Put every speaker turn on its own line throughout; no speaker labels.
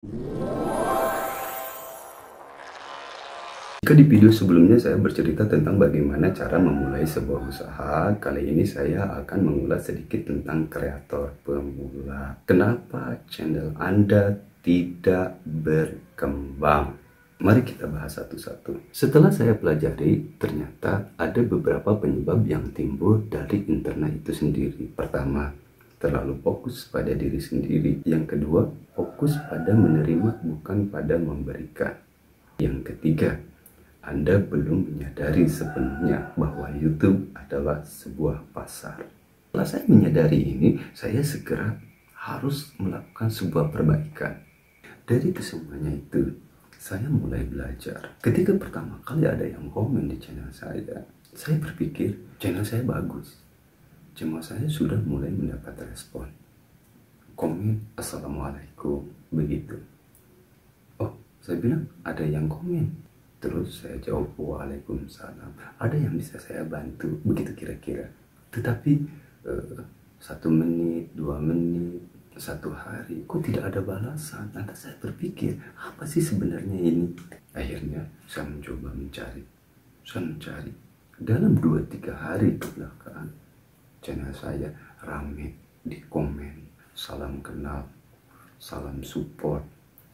Jika di video sebelumnya saya bercerita tentang bagaimana cara memulai sebuah usaha, kali ini saya akan mengulas sedikit tentang kreator pemula. Kenapa channel Anda tidak berkembang? Mari kita bahas satu-satu. Setelah saya pelajari, ternyata ada beberapa penyebab yang timbul dari internet itu sendiri. Pertama, terlalu fokus pada diri sendiri. Yang kedua, fokus pada menerima bukan pada memberikan. Yang ketiga, Anda belum menyadari sepenuhnya bahwa YouTube adalah sebuah pasar. Setelah saya menyadari ini, saya segera harus melakukan sebuah perbaikan. Dari kesemuanya itu, saya mulai belajar. Ketika pertama kali ada yang komen di channel saya berpikir channel saya bagus. Cuma saya sudah mulai mendapat respon. Komen, Assalamualaikum, begitu. Oh, saya bilang ada yang komen. Terus saya jawab, Waalaikumsalam. Ada yang bisa saya bantu, begitu kira-kira. Tetapi 1 menit, 2 menit, 1 hari, kok tidak ada balasan? Lantas saya berpikir, apa sih sebenarnya ini? Akhirnya saya mencoba mencari. Dalam 2-3 hari kebelakang, channel saya rame di komen. Salam kenal, salam support.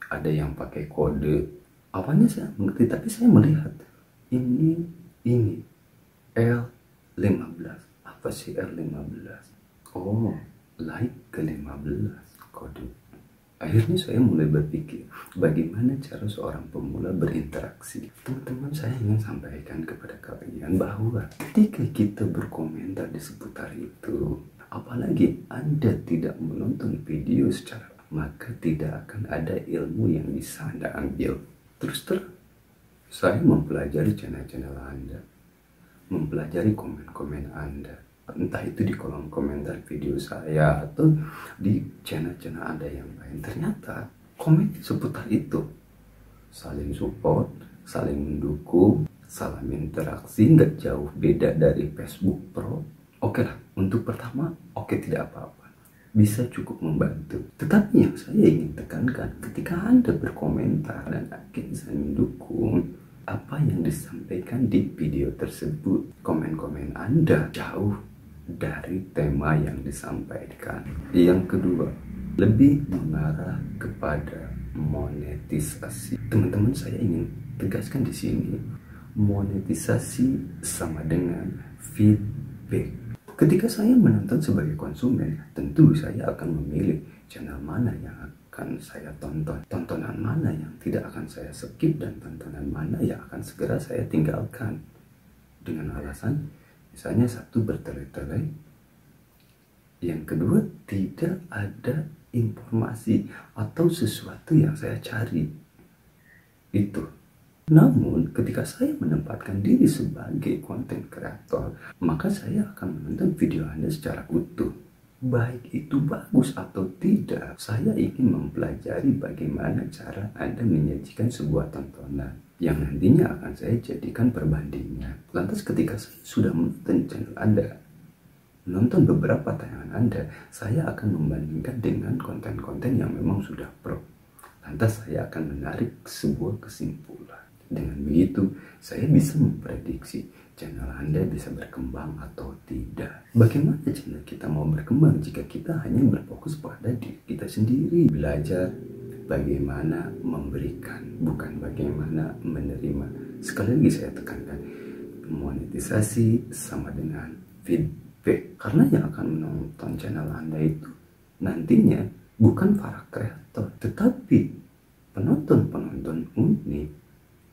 Ada yang pakai kode. Awalnya saya mengerti, tapi saya melihat ini L15. Apa sih L15? Oh, like ke 15 kode. Akhirnya saya mulai berpikir bagaimana cara seorang pemula berinteraksi. Teman-teman, saya ingin sampaikan kepada kalian bahwa ketika kita berkomentar di seputar itu, apalagi Anda tidak menonton video secara, maka tidak akan ada ilmu yang bisa Anda ambil. Terus saya mempelajari channel-channel Anda, mempelajari komen-komen Anda, entah itu di kolom komentar video saya atau di channel-channel Anda yang lain. Ternyata komen seputar itu, saling support, saling mendukung, saling interaksi, nggak jauh beda dari Facebook Pro. Oke lah, untuk pertama, oke, tidak apa-apa, bisa cukup membantu. Tetapi yang saya ingin tekankan, ketika Anda berkomentar dan akhirnya saya mendukung apa yang disampaikan di video tersebut, komen-komen Anda jauh dari tema yang disampaikan. Yang kedua, lebih mengarah kepada monetisasi. Teman-teman, saya ingin tegaskan di sini, monetisasi sama dengan feedback. Ketika saya menonton sebagai konsumen, tentu saya akan memilih channel mana yang akan saya tonton, tontonan mana yang tidak akan saya skip, dan tontonan mana yang akan segera saya tinggalkan. Dengan alasan, misalnya satu, bertele-tele, yang kedua, tidak ada informasi atau sesuatu yang saya cari. Itu. Namun, ketika saya menempatkan diri sebagai konten kreator, maka saya akan menonton video Anda secara utuh. Baik itu bagus atau tidak, saya ingin mempelajari bagaimana cara Anda menyajikan sebuah tontonan yang nantinya akan saya jadikan perbandingan. Lantas ketika saya sudah menonton channel Anda, menonton beberapa tayangan Anda, saya akan membandingkan dengan konten-konten yang memang sudah pro. Lantas saya akan menarik sebuah kesimpulan. Dengan begitu, saya bisa memprediksi channel Anda bisa berkembang atau tidak. Bagaimana channel kita mau berkembang jika kita hanya berfokus pada diri kita sendiri? Belajar bagaimana memberikan, bukan bagaimana menerima. Sekali lagi saya tekankan, monetisasi sama dengan feedback. Karena yang akan menonton channel Anda itu nantinya bukan para kreator, tetapi penonton-penonton unik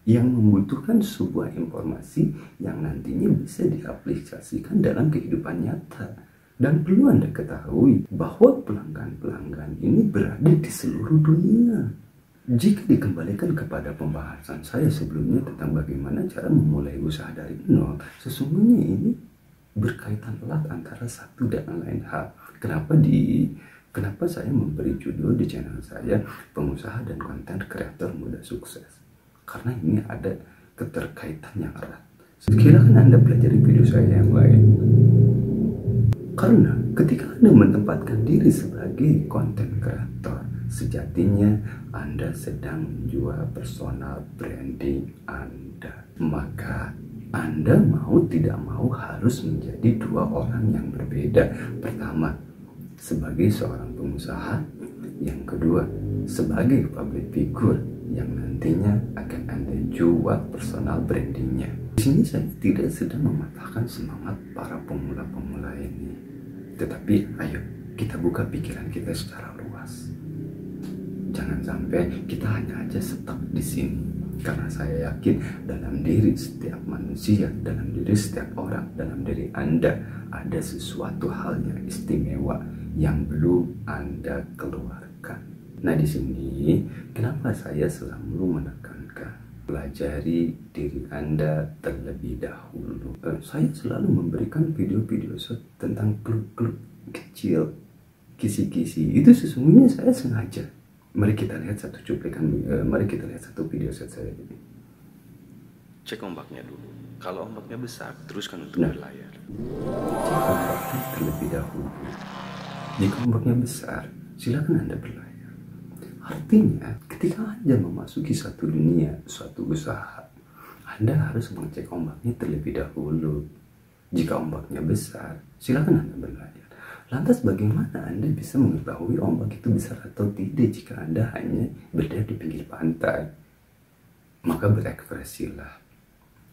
yang membutuhkan sebuah informasi yang nantinya bisa diaplikasikan dalam kehidupan nyata. Dan perlu Anda ketahui bahwa pelanggan-pelanggan ini berada di seluruh dunia. Jika dikembalikan kepada pembahasan saya sebelumnya tentang bagaimana cara memulai usaha dari nol, sesungguhnya ini berkaitan erat antara satu dan lain hal. Kenapa saya memberi judul di channel saya, Pengusaha dan Konten Kreator Muda Sukses? Karena ini ada keterkaitan yang erat. Silakan Anda pelajari video saya yang lain. Karena ketika Anda menempatkan diri sebagai konten kreator, sejatinya Anda sedang menjual personal branding Anda. Maka Anda mau tidak mau harus menjadi dua orang yang berbeda. Pertama, sebagai seorang pengusaha. Yang kedua, sebagai public figure yang nantinya akan Anda jual personal brandingnya. Di sini saya tidak sedang mematahkan semangat para pemula-pemula ini. Tetapi ayo kita buka pikiran kita secara luas. Jangan sampai kita hanya aja stuck di sini. Karena saya yakin dalam diri setiap manusia, dalam diri setiap orang, dalam diri Anda ada sesuatu hal yang istimewa yang belum Anda keluarkan. Nah, di sini kenapa saya selalu menekankan pelajari diri Anda terlebih dahulu. Saya selalu memberikan video-video tentang klub-klub kecil, kisi-kisi. Itu sesungguhnya saya sengaja. Mari kita lihat satu cuplikan, mari kita lihat satu video set saya ini.
Cek ombaknya dulu. Kalau ombaknya besar, teruskan untuk berlayar.
Cek ombaknya terlebih dahulu. Jika ombaknya besar, silakan Anda berlayar. Artinya, ketika Anda memasuki satu dunia, suatu usaha, Anda harus mengecek ombaknya terlebih dahulu. Jika ombaknya besar, silakan Anda berlayar. Lantas bagaimana Anda bisa mengetahui ombak itu besar atau tidak jika Anda hanya berada di pinggir pantai? Maka berekspresilah.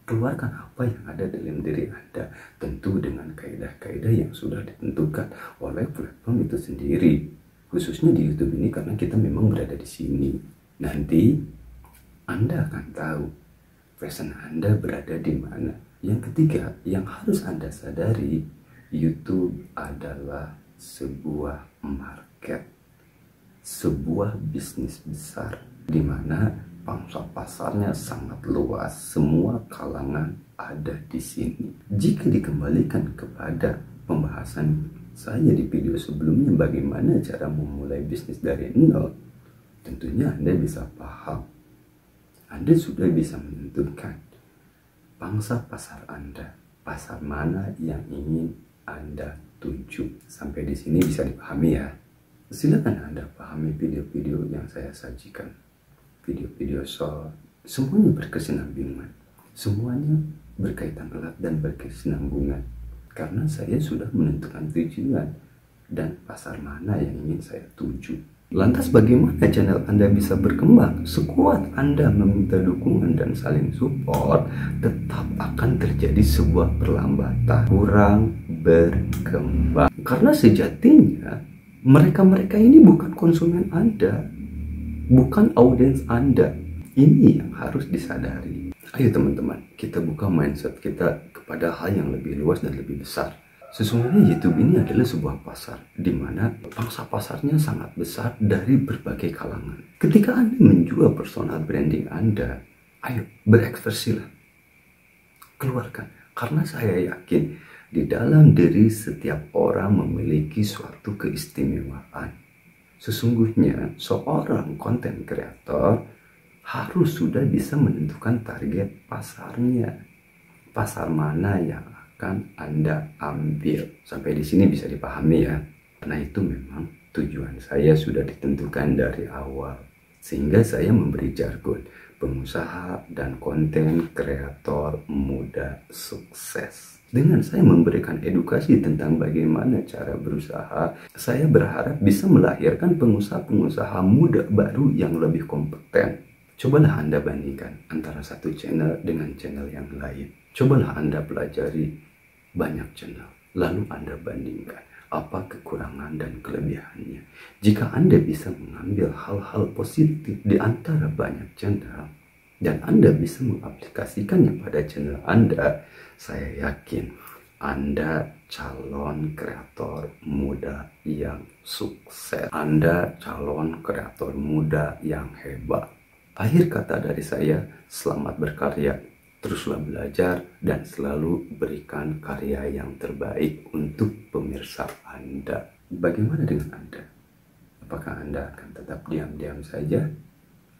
Keluarkan apa yang ada dalam diri Anda, tentu dengan kaidah-kaidah yang sudah ditentukan oleh platform itu sendiri. Khususnya di YouTube ini karena kita memang berada di sini. Nanti Anda akan tahu passion Anda berada di mana. Yang ketiga, yang harus Anda sadari, YouTube adalah sebuah market, sebuah bisnis besar di mana pangsa pasarnya sangat luas, semua kalangan ada di sini. Jika dikembalikan kepada pembahasan saya di video sebelumnya bagaimana cara memulai bisnis dari nol, tentunya Anda bisa paham. Anda sudah bisa menentukan pangsa pasar Anda, pasar mana yang ingin Anda tuju. Sampai di sini bisa dipahami ya. Silakan Anda pahami video-video yang saya sajikan. Video-video short, semuanya berkesinambungan. Semuanya berkaitan erat dan berkesinambungan. Karena saya sudah menentukan tujuan dan pasar mana yang ingin saya tuju. Lantas bagaimana channel Anda bisa berkembang? Sekuat Anda meminta dukungan dan saling support, tetap akan terjadi sebuah perlambatan, kurang berkembang. Karena sejatinya mereka-mereka ini bukan konsumen Anda, bukan audiens Anda. Ini yang harus disadari. Ayo teman-teman, kita buka mindset kita kepada hal yang lebih luas dan lebih besar. Sesungguhnya YouTube ini adalah sebuah pasar di mana pangsa pasarnya sangat besar dari berbagai kalangan. Ketika Anda menjual personal branding Anda, ayo berekspresilah. Keluarkan. Karena saya yakin di dalam diri setiap orang memiliki suatu keistimewaan. Sesungguhnya seorang konten kreator harus sudah bisa menentukan target pasarnya. Pasar mana yang akan Anda ambil. Sampai di sini bisa dipahami ya. Karena itu memang tujuan saya sudah ditentukan dari awal. Sehingga saya memberi jargon pengusaha dan konten kreator muda sukses. Dengan saya memberikan edukasi tentang bagaimana cara berusaha, saya berharap bisa melahirkan pengusaha-pengusaha muda baru yang lebih kompeten. Cobalah Anda bandingkan antara satu channel dengan channel yang lain. Cobalah Anda pelajari banyak channel, lalu Anda bandingkan apa kekurangan dan kelebihannya. Jika Anda bisa mengambil hal-hal positif di antara banyak channel dan Anda bisa mengaplikasikannya pada channel Anda, saya yakin Anda calon kreator muda yang sukses. Anda calon kreator muda yang hebat. Akhir kata dari saya, selamat berkarya. Teruslah belajar dan selalu berikan karya yang terbaik untuk pemirsa Anda. Bagaimana dengan Anda? Apakah Anda akan tetap diam-diam saja?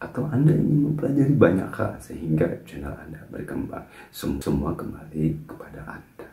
Atau Anda ingin mempelajari banyak hal sehingga channel Anda berkembang? Semua kembali kepada Anda.